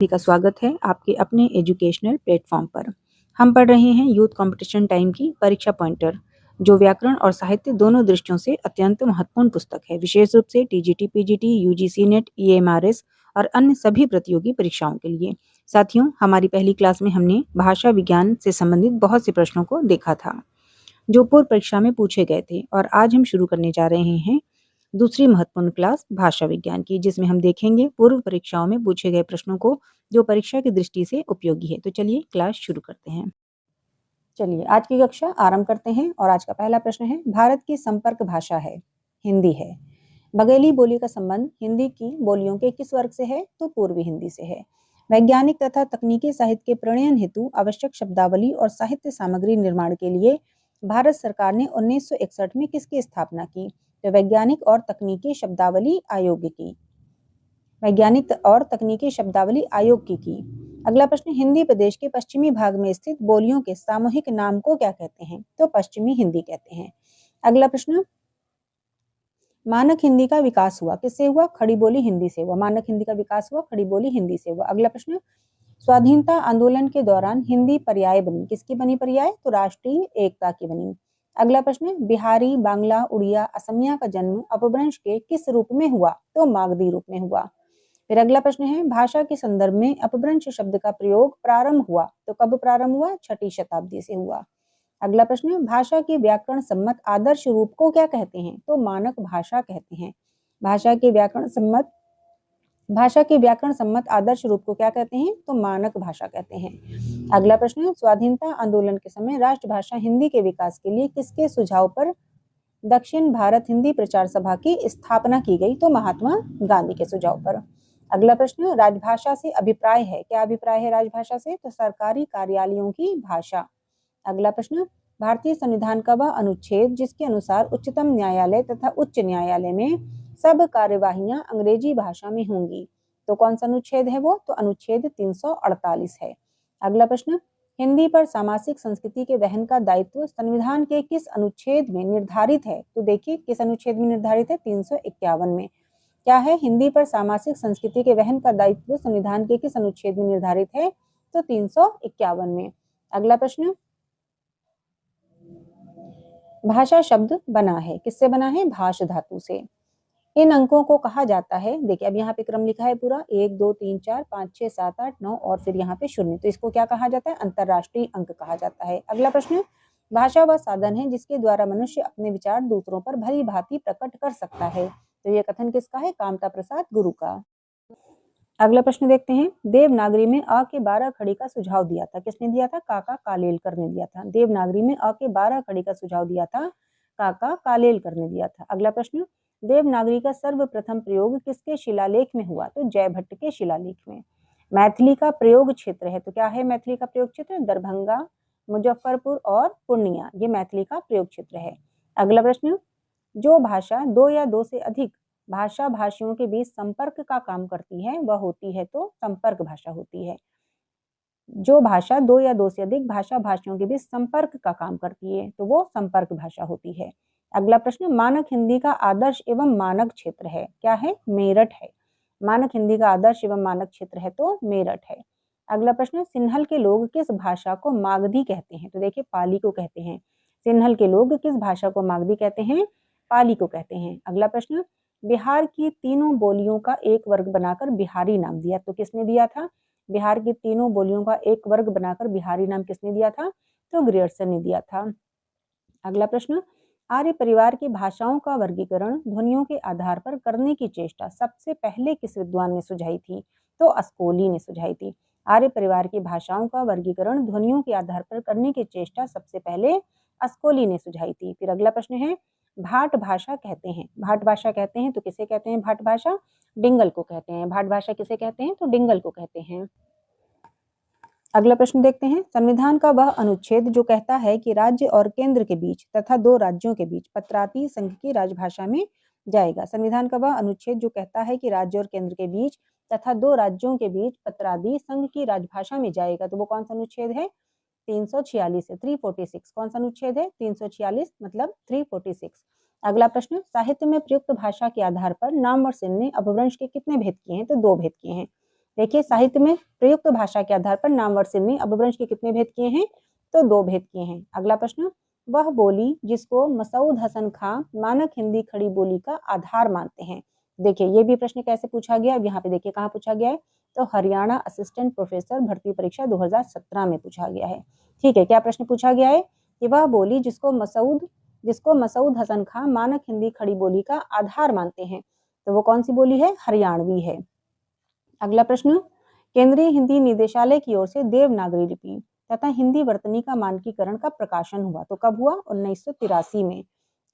सभी का स्वागत है आपके अपने एजुकेशनल प्लेटफॉर्म पर। हम पढ़ रहे हैं यूथ कंपटीशन टाइम की परीक्षा पॉइंटर, जो व्याकरण और साहित्य दोनों दृष्टियों से अत्यंत महत्वपूर्ण पुस्तक है, विशेष रूप से TGT, PGT, UGC net, EMRS और अन्य सभी प्रतियोगी परीक्षाओं के लिए। साथियों, हमारी पहली क्लास में हमने भाषा विज्ञान से संबंधित बहुत से प्रश्नों को देखा था, जो पूर्व परीक्षा में पूछे गए थे, और आज हम शुरू करने जा रहे हैं दूसरी महत्वपूर्ण क्लास भाषा विज्ञान की, जिसमें हम देखेंगे पूर्व परीक्षाओं में पूछे गए प्रश्नों को जो परीक्षा की दृष्टि से उपयोगी है। तो चलिए क्लास शुरू करते हैं। चलिए आज की कक्षा आरंभ करते हैं और आज का पहला प्रश्न है, भारत की संपर्क भाषा है हिंदी है। बघेली बोली का संबंध हिंदी की बोलियों के किस वर्ग से है? तो पूर्वी हिंदी से है। वैज्ञानिक तथा तकनीकी साहित्य के प्रणयन हेतु आवश्यक शब्दावली और साहित्य सामग्री निर्माण के लिए भारत सरकार ने 1961 में किसकी स्थापना की? तो वैज्ञानिक और तकनीकी शब्दावली आयोग की। वैज्ञानिक और तकनीकी शब्दावली आयोग की। अगला प्रश्न, हिंदी प्रदेश के पश्चिमी भाग में स्थित बोलियों के सामूहिक नाम को क्या कहते हैं? तो पश्चिमी हिंदी कहते हैं। अगला प्रश्न, मानक हिंदी का विकास हुआ किससे हुआ? खड़ी बोली हिंदी से हुआ। मानक हिंदी का विकास हुआ खड़ी बोली हिंदी से हुआ। अगला प्रश्न, स्वाधीनता आंदोलन के दौरान हिंदी पर्याय बनी, किसकी बनी पर्याय? तो राष्ट्रीय एकता की बनी। अगला प्रश्न, बिहारी, बांग्ला, उड़िया, असमिया का जन्म अपभ्रंश के किस रूप में हुआ? तो मागधी रूप में हुआ। फिर अगला प्रश्न है, भाषा के संदर्भ में अपभ्रंश शब्द का प्रयोग प्रारंभ हुआ, तो कब प्रारंभ हुआ? 6ठी शताब्दी से हुआ। अगला प्रश्न, भाषा के व्याकरण सम्मत आदर्श रूप को क्या कहते हैं? तो मानक भाषा कहते हैं। भाषा के व्याकरण सम्मत आदर्श रूप को क्या कहते हैं? तो मानक भाषा कहते हैं। अगला प्रश्न, स्वाधीनता आंदोलन के समय राष्ट्रभाषा हिंदी के विकास के लिए किसके सुझाव पर दक्षिण भारत हिंदी प्रचार सभा की स्थापना की गई? तो महात्मा गांधी के सुझाव पर। अगला प्रश्न, राजभाषा से अभिप्राय है, क्या अभिप्राय है राजभाषा से? तो सरकारी कार्यालयों की भाषा। अगला प्रश्न, भारतीय संविधान का वह अनुच्छेद जिसके अनुसार उच्चतम न्यायालय तथा उच्च न्यायालय में सब कार्यवाहियां अंग्रेजी भाषा में होंगी, तो कौन सा अनुच्छेद है वो? तो अनुच्छेद 348 है। अगला प्रश्न, हिंदी पर सामासिक संस्कृति के वहन का दायित्व संविधान के किस अनुच्छेद में निर्धारित है? तो देखिए किस अनुच्छेद में निर्धारित है? 351 में। क्या है? हिंदी पर सामासिक संस्कृति के वहन का दायित्व संविधान के किस अनुच्छेद में निर्धारित है? तो 351 में। अगला प्रश्न, भाषा शब्द बना है, किससे बना है? भाष धातु से। इन अंकों को कहा जाता है, देखिए अब यहाँ पे क्रम लिखा है पूरा 1 2 3 4 5 6 7 8 9 और फिर यहाँ पे शून्य, तो इसको क्या कहा जाता है? अंतरराष्ट्रीय अंक कहा जाता है। अगला प्रश्न, भाषा वह साधन है जिसके द्वारा मनुष्य अपने विचार दूसरों पर भली भांति प्रकट कर सकता है, तो ये कथन किसका है? कामता प्रसाद गुरु का। अगला प्रश्न देखते हैं, देवनागरी में अ के 12 खड़ी का सुझाव दिया था, किसने दिया था? काका कालेलकर ने दिया था। देवनागरी में अ के 12 खड़ी का सुझाव दिया था, काका कालेलकर ने दिया था। अगला प्रश्न, देवनागरी का सर्वप्रथम प्रयोग किसके शिलालेख में हुआ? तो जयभट्ट के शिलालेख में। मैथिली का प्रयोग क्षेत्र है, तो क्या है मैथिली का प्रयोग क्षेत्र? दरभंगा, मुजफ्फरपुर और पूर्णिया, ये मैथिली का प्रयोग क्षेत्र है। अगला प्रश्न, जो भाषा दो या दो से अधिक भाषा भाषियों के बीच संपर्क का काम करती है वह होती है तो संपर्क भाषा होती है। जो भाषा दो या दो से अधिक भाषा भाषियों के बीच संपर्क का काम करती है तो वो संपर्क भाषा होती है। अगला प्रश्न, मानक हिंदी का आदर्श एवं मानक क्षेत्र है, क्या है? मेरठ है। मानक हिंदी का आदर्श एवं मानक क्षेत्र है तो मेरठ है। अगला प्रश्न, सिन्हल के लोग किस भाषा को मागधी कहते हैं? तो देखिए पाली को कहते हैं। सिन्हल के लोग किस भाषा को मागधी कहते हैं? पाली को कहते हैं। अगला प्रश्न, बिहार की तीनों बोलियों का एक वर्ग बनाकर बिहारी नाम दिया, तो किसने दिया था? बिहार की तीनों बोलियों का एक वर्ग बनाकर बिहारी नाम किसने दिया था? तो ग्रियर्सन ने दिया था। अगला प्रश्न, आर्य परिवार की भाषाओं का वर्गीकरण ध्वनियों के आधार पर करने की चेष्टा सबसे पहले किस विद्वान ने सुझाई थी? तो अस्कोली ने सुझाई थी। आर्य परिवार की भाषाओं का वर्गीकरण ध्वनियों के आधार पर करने की चेष्टा सबसे पहले अस्कोली ने सुझाई थी। फिर अगला प्रश्न है, भाट भाषा कहते हैं, भाट भाषा कहते हैं तो किसे कहते हैं? भाट भाषा डिंगल को कहते हैं। भाट भाषा किसे कहते हैं? तो डिंगल को कहते हैं। अगला प्रश्न देखते हैं, संविधान का वह अनुच्छेद जो कहता है कि राज्य और केंद्र के बीच तथा दो राज्यों के बीच पत्राती संघ की राजभाषा में जाएगा। संविधान का वह अनुच्छेद जो कहता है कि राज्य और केंद्र के बीच तथा दो राज्यों के बीच पत्रादी संघ की राजभाषा में जाएगा, तो वो कौन सा अनुच्छेद है? 346 है, 346। कौन सा अनुच्छेद है? 346 मतलब 346। अगला प्रश्न, साहित्य में प्रयुक्त भाषा के आधार पर नामवर सेन ने अपभ्रंश के कितने भेद किए हैं? तो 2 भेद किए हैं। देखिए साहित्य में प्रयुक्त भाषा के आधार पर नामवर सिंह ने अपभ्रंश के कितने भेद किए हैं? तो 2 भेद किए हैं। अगला प्रश्न, वह बोली जिसको मसूद हसन खां मानक हिंदी खड़ी बोली का आधार मानते हैं। देखिए ये भी प्रश्न कैसे पूछा गया, अब यहाँ पे देखिए कहाँ पूछा गया है, तो हरियाणा असिस्टेंट प्रोफेसर भर्ती परीक्षा 2017 में पूछा गया है। ठीक है, क्या प्रश्न पूछा गया है कि वह बोली जिसको मसूद हसन खां मानक हिंदी खड़ी बोली का आधार मानते हैं, तो वो कौन सी बोली है? हरियाणवी है। अगला प्रश्न, केंद्रीय हिंदी निदेशालय की ओर से देवनागरी लिपि तथा हिंदी वर्तनी का मानकीकरण का प्रकाशन हुआ, तो कब हुआ? 1983 में।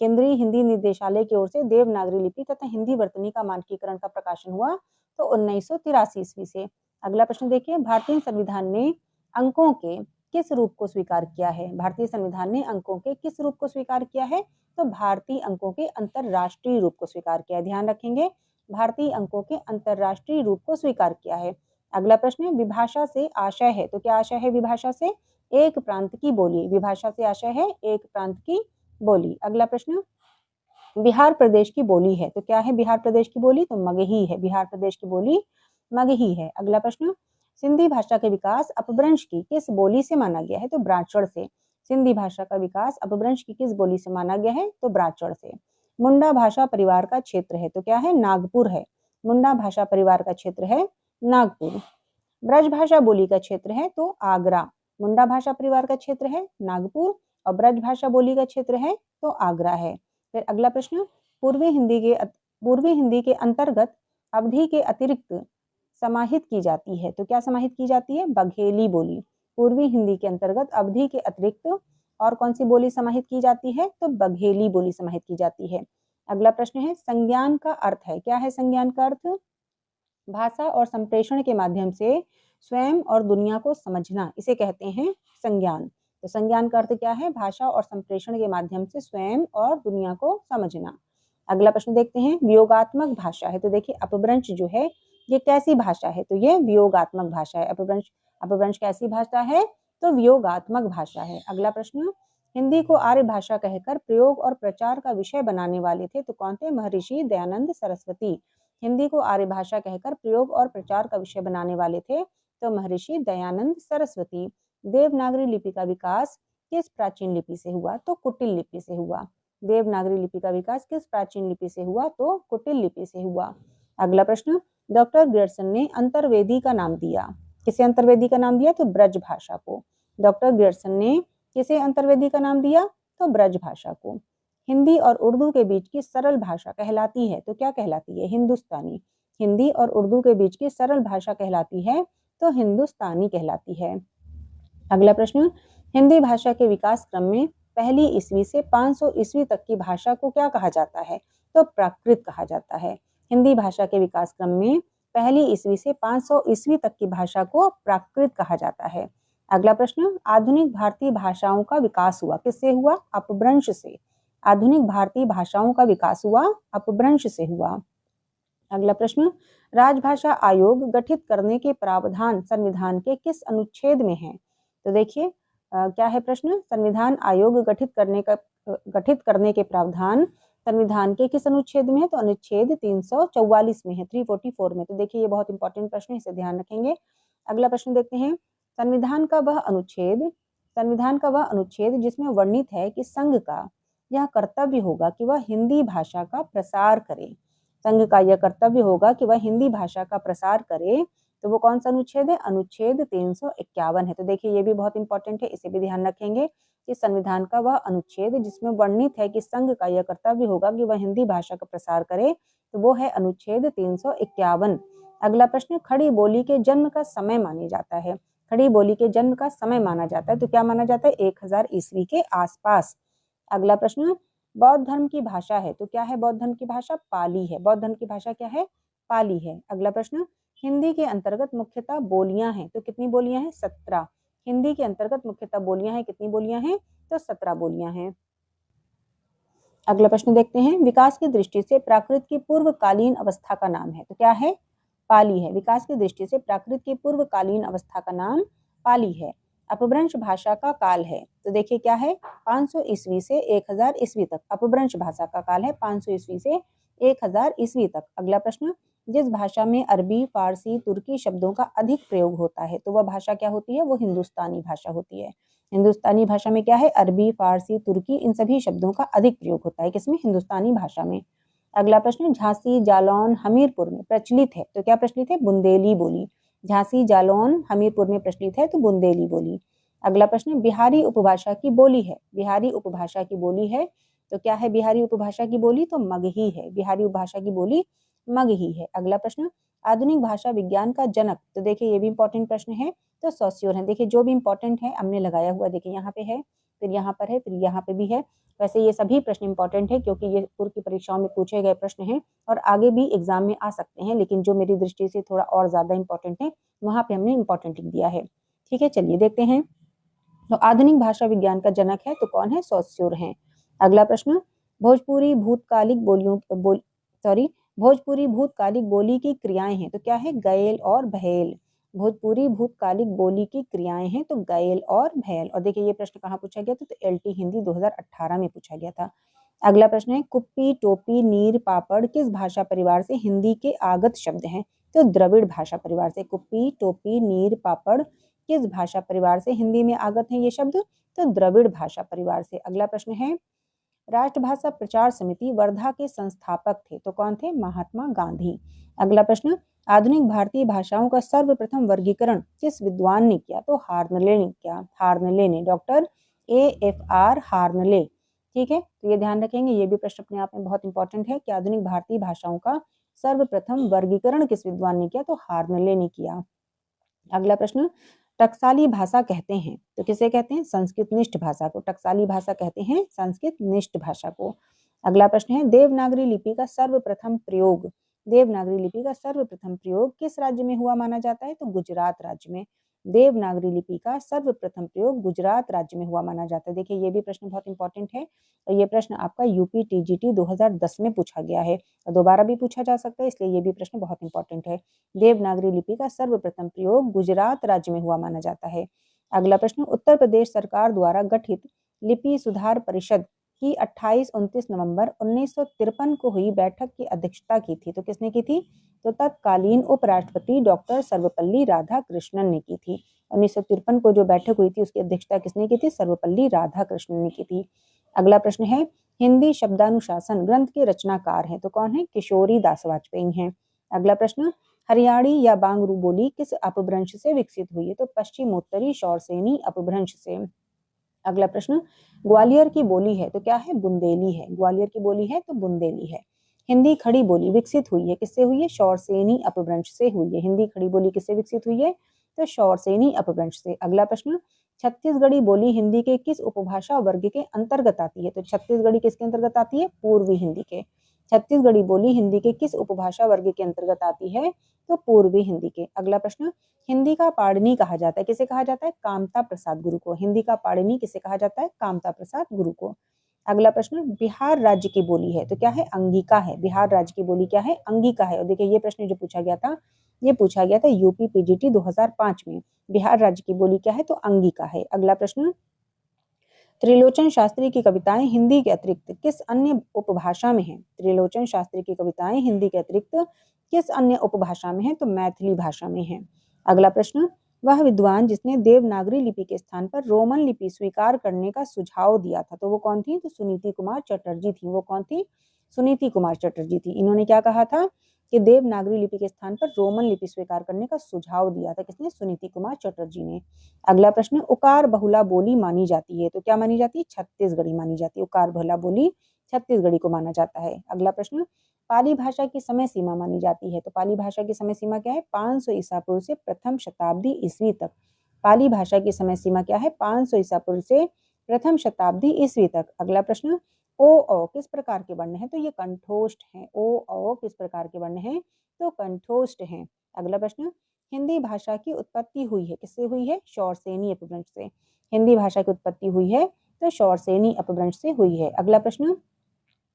केंद्रीय हिंदी निदेशालय की ओर से देवनागरी लिपि तथा हिंदी वर्तनी का मानकीकरण का प्रकाशन हुआ तो 1983 ईस्वी से। अगला प्रश्न देखिए, भारतीय संविधान ने अंकों के किस रूप को स्वीकार किया है? भारतीय संविधान ने अंकों के किस रूप को स्वीकार किया है? तो भारतीय अंकों के अंतरराष्ट्रीय रूप को स्वीकार किया है। ध्यान रखेंगे, भारतीय अंकों के अंतरराष्ट्रीय रूप को स्वीकार किया है। अगला प्रश्न, विभाषा से आशय है, तो क्या आशय है विभाषा से? एक प्रांत की बोली। विभाषा से आशय है एक प्रांत की बोली। अगला प्रश्न, बिहार प्रदेश की बोली है, तो क्या है बिहार प्रदेश की बोली? तो मगही है। बिहार प्रदेश की बोली मगही है। अगला प्रश्न, सिंधी भाषा के विकास अपभ्रंश की किस बोली से माना गया है? तो ब्राह्मण से। सिंधी भाषा का विकास अपभ्रंश की किस बोली से माना गया है? तो ब्राह्मण से। मुंडा भाषा परिवार का क्षेत्र है, तो क्या है? नागपुर है। मुंडा भाषा परिवार का क्षेत्र है नागपुर। ब्रज भाषा बोली का क्षेत्र है तो आगरा। मुंडा भाषा परिवार का क्षेत्र है नागपुर और ब्रज भाषा बोली का क्षेत्र है तो आगरा है। फिर अगला प्रश्न, पूर्वी हिंदी के अंतर्गत अवधि के अतिरिक्त समाहित की जाती है, तो क्या समाहित की जाती है? बघेली बोली। पूर्वी हिंदी के अंतर्गत अवधि के अतिरिक्त और कौन सी बोली समाहित की जाती है? तो बघेली बोली समाहित की जाती है। अगला प्रश्न है, संज्ञान का अर्थ है। क्या है संज्ञान का अर्थ? भाषा और संप्रेषण के माध्यम से स्वयं और दुनिया को समझना, इसे कहते हैं संज्ञान। तो संज्ञान का अर्थ क्या है? भाषा और संप्रेषण के माध्यम से स्वयं और दुनिया को समझना। अगला प्रश्न देखते हैं, वियोगात्मक भाषा है, तो देखिए अपभ्रंश जो है ये कैसी भाषा है? तो ये वियोगात्मक भाषा है। अपभ्रंश कैसी भाषा है? तो वियोगात्मक भाषा है। अगला प्रश्न, हिंदी को आर्य भाषा कहकर प्रयोग और प्रचार का विषय बनाने वाले थे, तो कौन थे? महर्षि दयानंद सरस्वती। हिंदी को आर्य भाषा कहकर प्रयोग और प्रचार का विषय बनाने वाले थे तो महर्षि दयानंद सरस्वती। देवनागरी लिपि का विकास किस प्राचीन लिपि से हुआ? तो कुटिल लिपि से हुआ। देवनागरी लिपि का विकास किस प्राचीन लिपि से हुआ? तो कुटिल लिपि से हुआ। अगला प्रश्न, डॉक्टर ग्रियर्सन ने अंतर्वेदी का नाम दिया। किसे अंतर्वेदी का नाम दिया? तो ब्रज भाषा को। डॉक्टर ग्रियर्सन ने किसे अंतर्वेदी का नाम दिया? तो ब्रज भाषा को। हिंदी और उर्दू के बीच की सरल भाषा कहलाती है, तो क्या कहलाती है? हिंदुस्तानी। हिंदी और उर्दू के बीच की सरल भाषा कहलाती है तो हिंदुस्तानी कहलाती है। अगला प्रश्न, हिंदी भाषा के विकास क्रम में पहली ईस्वी से 500 ईस्वी तक की भाषा को क्या कहा जाता है? तो प्राकृत कहा जाता है। हिंदी भाषा के विकास क्रम में पहली ईस्वी से 500 ईस्वी तक की भाषा को प्राकृत कहा जाता है। अगला प्रश्न, आधुनिक भारतीय भाषाओं का विकास हुआ किससे हुआ? अपभ्रंश से। आधुनिक भारतीय भाषाओं का विकास हुआ अपभ्रंश से हुआ। अगला प्रश्न, राजभाषा आयोग गठित करने के प्रावधान संविधान के किस अनुच्छेद में है? तो देखिए क्या है प्रश्न, संविधान आयोग गठित करने के प्रावधान संविधान के किस अनुच्छेद में है? तो अनुच्छेद 344 में है, 344 में। तो देखिए ये बहुत इंपॉर्टेंट प्रश्न है, इसे ध्यान रखेंगे। अगला प्रश्न देखते हैं, संविधान का वह अनुच्छेद जिसमें वर्णित है कि संघ का यह कर्तव्य होगा कि वह हिंदी भाषा का प्रसार करे। संघ का यह कर्तव्य होगा कि वह हिंदी भाषा का प्रसार करे, तो वो कौन सा अनुच्छेद है? अनुच्छेद 351 है। तो देखिए ये भी बहुत इंपॉर्टेंट है, इसे भी ध्यान रखेंगे कि संविधान का वह अनुच्छेद जिसमें वर्णित है कि संघ का यह कर्तव्य होगा कि वह हिंदी भाषा का प्रसार करे, तो वो है अनुच्छेद 351। अगला प्रश्न, खड़ी बोली के जन्म का समय माना जाता है। खड़ी बोली के जन्म का समय माना जाता है, तो क्या माना जाता है? 1000 ईस्वी के आसपास। अगला प्रश्न, बौद्ध धर्म की भाषा है, तो क्या है बौद्ध धर्म की भाषा? पाली है। बौद्ध धर्म की भाषा क्या है? पाली है। अगला प्रश्न, हिंदी के अंतर्गत मुख्यतः बोलियां हैं, तो कितनी बोलियां हैं? 17। हिंदी के अंतर्गत मुख्यतः बोलियां हैं, कितनी बोलियां हैं? तो 17 बोलियां हैं। अगला प्रश्न देखते हैं, विकास की दृष्टि से प्राकृत की पूर्वकालीन अवस्था का नाम है, तो क्या है? पाली है। विकास की दृष्टि से प्राकृत की पूर्वकालीन अवस्था का नाम पाली है। अपभ्रंश भाषा का काल है, तो देखिए क्या है? 500 ईस्वी से 1000 ईस्वी तक। अपभ्रंश भाषा का काल है 500 ईस्वी से 1000 ईस्वी तक। अगला प्रश्न, जिस भाषा में अरबी, फारसी, तुर्की शब्दों का अधिक प्रयोग होता है, तो वह भाषा क्या होती है? वो हिंदुस्तानी भाषा होती है। हिंदुस्तानी भाषा में क्या है? अरबी, फारसी, तुर्की इन सभी शब्दों का अधिक प्रयोग होता है। किसमें? हिंदुस्तानी भाषा में। अगला प्रश्न, झांसी, जालौन, हमीरपुर में प्रचलित है, तो क्या प्रचलित है? बुंदेली बोली। झांसी, जालौन, हमीरपुर में प्रचलित है तो बुंदेली बोली। अगला प्रश्न, बिहारी उपभाषा की बोली है। बिहारी उपभाषा की बोली है तो क्या है? बिहारी उपभाषा की बोली तो मगही है। बिहारी उपभाषा की बोली मगही है। अगला प्रश्न, आधुनिक भाषा विज्ञान का जनक, तो देखिए ये भी इंपॉर्टेंट प्रश्न है, तो सोस्योर है। देखिए जो भी इंपॉर्टेंट है हमने लगाया हुआ, देखिए यहाँ पे है, फिर यहाँ पर है, फिर यहाँ पे भी है। वैसे ये सभी प्रश्न इंपॉर्टेंट है क्योंकि ये पूर्व की परीक्षाओं में पूछे गए प्रश्न हैं और आगे भी एग्जाम में आ सकते हैं, लेकिन जो मेरी दृष्टि से थोड़ा और ज्यादा इंपॉर्टेंट है वहां पे हमने इंपॉर्टेंट दिया है। ठीक है, चलिए देखते हैं। तो आधुनिक भाषा विज्ञान का जनक है तो कौन है? सोस्योर है। अगला प्रश्न, भोजपुरी भूतकालिक भोजपुरी भूतकालिक बोली की क्रियाएं हैं, तो क्या है? गैल और भैल। भोजपुरी भूतकालिक बोली की क्रियाएं हैं तो गैल और भैल। और देखिए ये प्रश्न कहाँ पूछा गया था? तो एलटी हिंदी 2018 में पूछा गया था। अगला प्रश्न है, कुप्पी, टोपी, नीर, पापड़ किस भाषा परिवार से हिंदी के आगत शब्द हैं? तो द्रविड़ भाषा परिवार से। कुप्पी, टोपी, नीर, पापड़ किस भाषा परिवार से हिंदी में आगत हैं ये शब्द? तो द्रविड़ भाषा परिवार से। अगला प्रश्न है, राष्ट्रभाषा प्रचार समिति वर्धा के संस्थापक थे, तो कौन थे? महात्मा गांधी। अगला प्रश्न, आधुनिक भारतीय भाषाओं का सर्वप्रथम वर्गीकरण किस विद्वान ने किया? तो हार्नले ने किया। हार्नले ने, डॉक्टर AFR हार्नले। ठीक है, तो ये ध्यान रखेंगे, ये भी प्रश्न अपने आप में बहुत इंपॉर्टेंट है कि आधुनिक भारतीय भाषाओं का सर्वप्रथम वर्गीकरण किस विद्वान ने किया? तो हार्नले ने किया। अगला प्रश्न, टकसाली भाषा कहते हैं, तो किसे कहते हैं? संस्कृत निष्ठ भाषा को टकसाली भाषा कहते हैं, संस्कृत निष्ठ भाषा को। अगला प्रश्न है, देवनागरी लिपि का सर्वप्रथम प्रयोग, देवनागरी लिपि का सर्वप्रथम प्रयोग किस राज्य में हुआ माना जाता है? तो गुजरात राज्य में। देवनागरी लिपि का सर्वप्रथम प्रयोग गुजरात राज्य में हुआ माना जाता है। देखिए ये भी प्रश्न बहुत इंपॉर्टेंट है और ये प्रश्न आपका यूपी TGT 2010 में पूछा गया है और दोबारा भी पूछा जा सकता है, इसलिए ये भी प्रश्न बहुत इंपॉर्टेंट है। देवनागरी लिपि का सर्वप्रथम प्रयोग गुजरात राज्य में हुआ माना जाता है। अगला प्रश्न, उत्तर प्रदेश सरकार द्वारा गठित लिपि सुधार परिषद की 28-29 नवंबर 1953 को हुई बैठक की अध्यक्षता की थी, तो किसने की थी? तो तत्कालीन उपराष्ट्रपति डॉक्टर सर्वपल्ली राधाकृष्णन ने की थी। 1953 को जो बैठक हुई थी उसकी अध्यक्षता किसने की थी? सर्वपल्ली राधाकृष्णन ने की थी। अगला प्रश्न है, हिंदी शब्दानुशासन ग्रंथ के रचनाकार हैं, तो कौन है? किशोरी दास वाजपेयी हैं। अगला प्रश्न, हरियाणी या बांगरू बोली किस अपभ्रंश से विकसित हुई है? तो पश्चिमोत्तरी शौरसेनी अपभ्रंश से। अगला प्रश्न, ग्वालियर की बोली है तो क्या है? बुंदेली है। ग्वालियर की बोली है तो बुंदेली है। हिंदी खड़ी बोली विकसित हुई है किससे हुई है? शौरसेनी अपभ्रंश से हुई है। हिंदी खड़ी बोली किससे विकसित हुई है? तो शौरसेनी अपभ्रंश से। अगला प्रश्न, छत्तीसगढ़ी बोली हिंदी के किस उपभाषा वर्ग के अंतर्गत आती है? तो छत्तीसगढ़ी किसके अंतर्गत आती है? पूर्वी हिंदी के। छत्तीसगढ़ी बोली हिंदी के किस उपभाषा वर्ग के अंतर्गत आती है? तो पूर्वी हिंदी के। अगला प्रश्न, हिंदी का पाणिनि कहा जाता है, किसे कहा जाता है? कामता प्रसाद गुरु को। हिंदी का पाणिनि किसे कहा जाता है? कामता प्रसाद गुरु को। अगला प्रश्न, बिहार राज्य की बोली है तो क्या है? अंगिका है। बिहार राज्य की बोली क्या है? अंगिका है। और देखिए ये प्रश्न जो पूछा गया था, ये पूछा गया था यूपी PGT 2005 में। बिहार राज्य की बोली क्या है? तो अंगिका है। अगला प्रश्न, त्रिलोचन शास्त्री की कविताएं हिंदी के अतिरिक्त किस अन्य उपभाषा में हैं? त्रिलोचन शास्त्री की कविताएं हिंदी के अतिरिक्त किस अन्य उपभाषा में हैं? तो मैथिली भाषा में हैं। अगला प्रश्न, वह विद्वान जिसने देवनागरी लिपि के स्थान पर रोमन लिपि स्वीकार करने का सुझाव दिया था, तो वो कौन थी? तो सुनीति कुमार चटर्जी थी। वो कौन थी? सुनीति कुमार चटर्जी थी। इन्होंने क्या कहा था कि देवनागरी लिपि के स्थान पर रोमन लिपि स्वीकार करने का सुझाव दिया था। किसने? सुनीति कुमार चटर्जी ने। अगला प्रश्न, उकार बहुला बोली मानी जाती है तो क्या मानी जाती है? छत्तीसगढ़ी मानी जाती है। उकार बहुला बोली छत्तीसगढ़ी को माना जाता है। अगला प्रश्न, पाली भाषा की समय सीमा मानी जाती है तो पाली भाषा की समय सीमा क्या है? 500 ईसा पूर्व से प्रथम शताब्दी ईस्वी तक। पाली भाषा की समय सीमा क्या है? 500 ईसा पूर्व से प्रथम शताब्दी ईस्वी तक। अगला प्रश्न, ओ औ किस प्रकार के वर्ण है? तो ये कंठोष्ठ है। ओ औ किस प्रकार के वर्ण है? तो कंठोष्ठ है। अगला प्रश्न, हिंदी भाषा की उत्पत्ति हुई है किससे हुई है? शौरसेनी अपभ्रंश से। हिंदी भाषा की उत्पत्ति हुई है तो शौरसेनी अपभ्रंश से हुई है। अगला प्रश्न,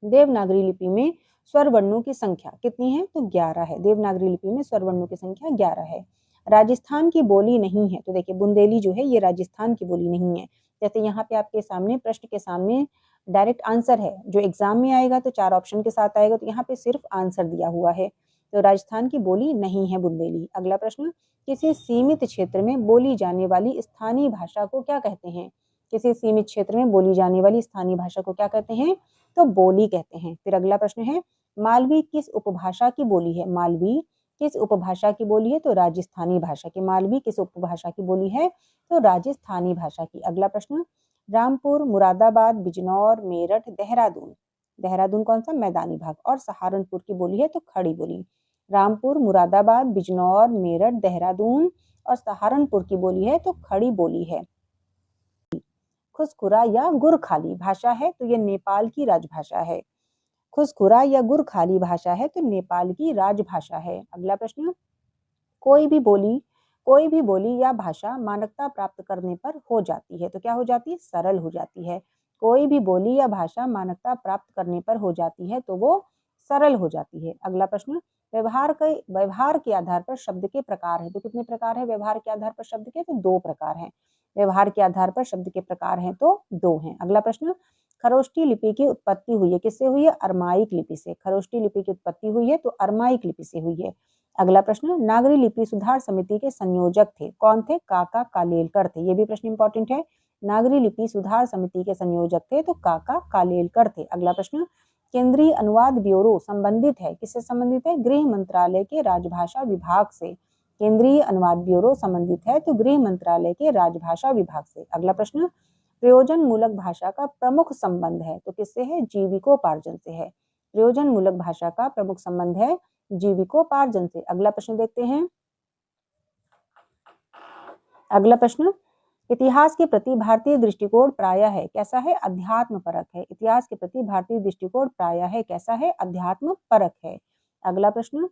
देवनागरी लिपि में स्वर वर्णों की संख्या कितनी है? तो 11 है। देवनागरी लिपि में स्वर वर्णों की संख्या 11 है। राजस्थान की बोली नहीं है तो देखिए बुंदेली जो है ये राजस्थान की बोली नहीं है। जैसे यहाँ पे आपके सामने प्रश्न के सामने डायरेक्ट आंसर है, जो एग्जाम में आएगा तो 4 ऑप्शन के साथ आएगा, तो यहाँ पे सिर्फ आंसर दिया हुआ है। तो राजस्थान की बोली नहीं है बुंदेली। अगला प्रश्न, किसी सीमित क्षेत्र में बोली जाने वाली स्थानीय भाषा को क्या कहते हैं? किसी सीमित क्षेत्र में बोली जाने वाली स्थानीय भाषा को क्या कहते हैं? तो बोली कहते हैं। फिर अगला प्रश्न है, मालवी किस उपभाषा की बोली है? मालवी किस उपभाषा की बोली है? तो राजस्थानी भाषा की। मालवी किस उपभाषा की बोली है? तो राजस्थानी भाषा की। अगला प्रश्न, रामपुर, मुरादाबाद, बिजनौर, मेरठ, देहरादून, देहरादून कौन सा? मैदानी भाग, और सहारनपुर की बोली है तो खड़ी बोली। रामपुर, मुरादाबाद, बिजनौर, मेरठ, देहरादून और सहारनपुर की बोली है तो खड़ी बोली है। खुसखुरा या गुरखाली भाषा है तो ये नेपाल की राजभाषा है। खुसखुरा या गुरखाली भाषा है तो नेपाल की राजभाषा है। अगला प्रश्न, कोई भी बोली या भाषा मानकता प्राप्त करने पर हो जाती है तो क्या हो जाती है? सरल हो जाती है। कोई भी बोली या भाषा मानकता प्राप्त करने पर हो जाती है तो वो सरल हो जाती है। अगला प्रश्न, व्यवहार के आधार पर शब्द के प्रकार है तो कितने प्रकार है व्यवहार के आधार पर शब्द के? तो 2 प्रकार हैं। व्यवहार के आधार पर शब्द के प्रकार हैं तो 2 हैं। अगला प्रश्न, खरोष्ठी लिपि की उत्पत्ति हुई है किससे हुई है? अरमाइक लिपि से। खरोष्ठी लिपि की उत्पत्ति हुई है तो अरमाइक लिपि से हुई है। अगला प्रश्न, नागरी लिपि सुधार समिति के संयोजक थे कौन थे? काका कालेलकर थे। ये भी प्रश्न इंपॉर्टेंट है। नागरी लिपि सुधार समिति के संयोजक थे तो काका कालेलकर थे। अगला प्रश्न, केंद्रीय अनुवाद ब्यूरो संबंधित है किससे संबंधित है? गृह मंत्रालय के राजभाषा विभाग से। केंद्रीय अनुवाद ब्यूरो संबंधित है तो गृह मंत्रालय के राजभाषा विभाग से। अगला प्रश्न, प्रयोजन मूलक भाषा का प्रमुख संबंध है तो किससे है? जीविकोपार्जन से है। प्रयोजन मूलक भाषा का प्रमुख संबंध है जीविकोपार्जन से। अगला प्रश्न देखते हैं। अगला प्रश्न, इतिहास के प्रति भारतीय दृष्टिकोण प्रायः है कैसा है? अध्यात्म परक है। इतिहास के प्रति भारतीय दृष्टिकोण प्रायः है कैसा है? अध्यात्म परक है। अगला प्रश्न,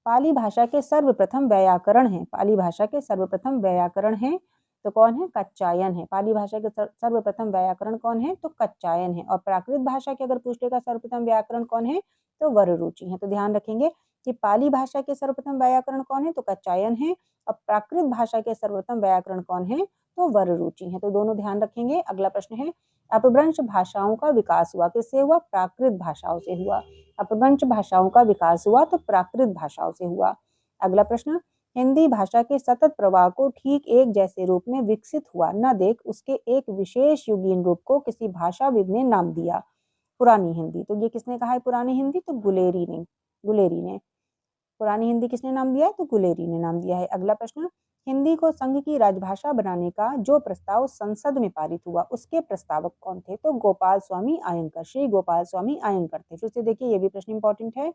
पाली भाषा के सर्वप्रथम व्याकरण है। पाली भाषा के सर्वप्रथम व्याकरण है तो कौन है? कच्चायन है। पाली भाषा के सर्वप्रथम व्याकरण कौन है? तो कच्चायन है। और प्राकृत भाषा के अगर पूछ लेगा सर्वप्रथम व्याकरण कौन है? तो वररुचि है। तो ध्यान रखेंगे कि पाली भाषा के सर्वप्रथम व्याकरण कौन है? तो कच्चायन है। और प्राकृत भाषा के सर्वप्रथम व्याकरण कौन है? तो वररुचि है। तो दोनों ध्यान रखेंगे। अगला प्रश्न है, अपभ्रंश भाषाओं का विकास हुआ किससे हुआ? प्राकृत भाषाओं से हुआ। अपभ्रंश भाषाओं का विकास हुआ तो प्राकृत भाषाओं से हुआ। अगला प्रश्न, हिंदी भाषा के सतत प्रवाह को ठीक एक जैसे रूप में विकसित हुआ न देख उसके एक विशेष युगीन रूप को किसी भाषाविद ने नाम दिया। पुरानी हिंदी। तो ये किसने कहा है पुरानी हिंदी? तो गुलेरी ने। पुरानी हिंदी किसने नाम दिया है? तो गुलेरी ने नाम दिया है। अगला प्रश्न, हिंदी को संघ की राजभाषा बनाने का जो प्रस्ताव संसद में पारित हुआ उसके प्रस्तावक कौन थे? तो गोपाल स्वामी अयंगर, श्री गोपाल स्वामी अयंगर थे। फिर से देखिए ये भी प्रश्न इंपॉर्टेंट है।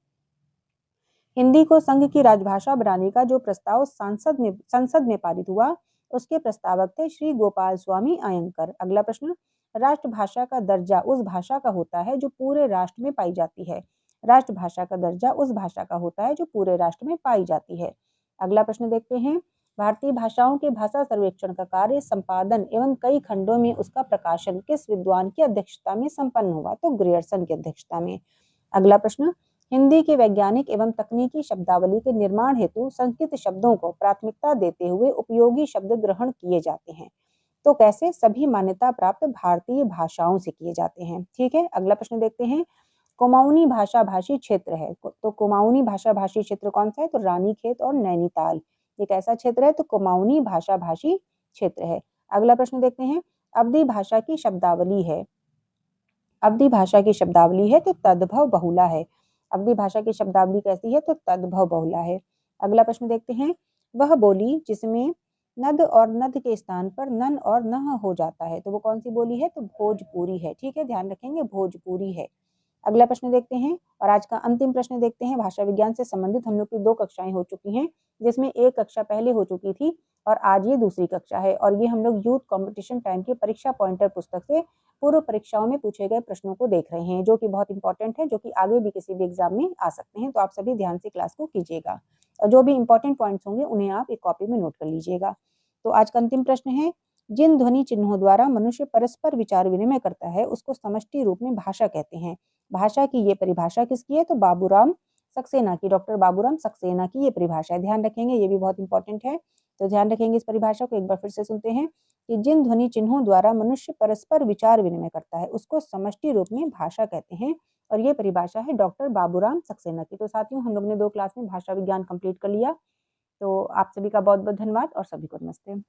हिंदी को संघ की राजभाषा बनाने का जो प्रस्ताव संसद में पारित हुआ उसके प्रस्तावक थे श्री गोपाल स्वामी अयंगर। अगला प्रश्न, राष्ट्रभाषा का दर्जा उस भाषा का होता है जो पूरे राष्ट्र में पाई जाती है। राष्ट्रभाषा का दर्जा उस भाषा का होता है जो पूरे राष्ट्र में पाई जाती है। अगला प्रश्न देखते हैं, भारतीय भाषाओं के भाषा सर्वेक्षण का कार्य संपादन एवं कई खंडों में उसका प्रकाशन किस विद्वान की अध्यक्षता में संपन्न हुआ? तो ग्रियर्सन की अध्यक्षता में। अगला प्रश्न, हिंदी के वैज्ञानिक एवं तकनीकी शब्दावली के निर्माण हेतु संस्कृत शब्दों को प्राथमिकता देते हुए उपयोगी शब्द ग्रहण किए जाते हैं तो कैसे? सभी मान्यता प्राप्त भारतीय भाषाओं से किए जाते हैं। ठीक है। अगला प्रश्न देखते हैं, कुमाऊनी भाषा भाषी क्षेत्र है तो कुमाऊनी भाषा भाषी क्षेत्र कौन सा है? तो रानीखेत और नैनीताल। ये कैसा क्षेत्र है? तो कुमाऊनी भाषा भाषी क्षेत्र है। अगला प्रश्न देखते हैं, अवधी भाषा की शब्दावली है। अवधी भाषा की शब्दावली है तो तद्भव बहुला है। अवधी भाषा की शब्दावली कैसी है? तो तद्भव बहुला है। अगला प्रश्न देखते हैं, वह बोली जिसमें नद और नद के स्थान पर नन और नह हो जाता है तो वो कौन सी बोली है? तो भोजपुरी है। ठीक है, ध्यान रखेंगे भोजपुरी है। अगला प्रश्न देखते हैं और आज का अंतिम प्रश्न देखते हैं। भाषा विज्ञान से संबंधित हम लोग की 2 कक्षाएं हो चुकी हैं जिसमें एक कक्षा पहले हो चुकी थी और आज ये दूसरी कक्षा है और ये हम लोग यूथ कंपटीशन टाइम की परीक्षा पॉइंटर पुस्तक से पूर्व परीक्षाओं में पूछे गए प्रश्नों को देख रहे हैं जो कि बहुत इंपॉर्टेंट है, जो कि आगे भी किसी भी एग्जाम में आ सकते हैं। तो आप सभी ध्यान से क्लास को कीजिएगा और जो भी इंपॉर्टेंट पॉइंट्स होंगे उन्हें आप एक कॉपी में नोट कर लीजिएगा। तो आज का अंतिम प्रश्न है, जिन ध्वनि चिन्हों द्वारा मनुष्य परस्पर विचार विनिमय करता है उसको समष्टि रूप में भाषा कहते हैं। भाषा की ये परिभाषा किसकी है? तो बाबूराम सक्सेना की, डॉक्टर बाबूराम सक्सेना की ये परिभाषा है। ध्यान रखेंगे, ये भी बहुत इंपॉर्टेंट है। तो ध्यान रखेंगे इस परिभाषा को। एक बार फिर से सुनते हैं कि जिन ध्वनि चिन्हों द्वारा मनुष्य परस्पर विचार विनिमय करता है उसको समष्टि रूप में भाषा कहते हैं, और ये परिभाषा है डॉक्टर बाबूराम सक्सेना की। तो साथियों, हम लोग ने 2 क्लास में भाषा विज्ञान कंप्लीट कर लिया। तो आप सभी का बहुत बहुत धन्यवाद और सभी को नमस्ते।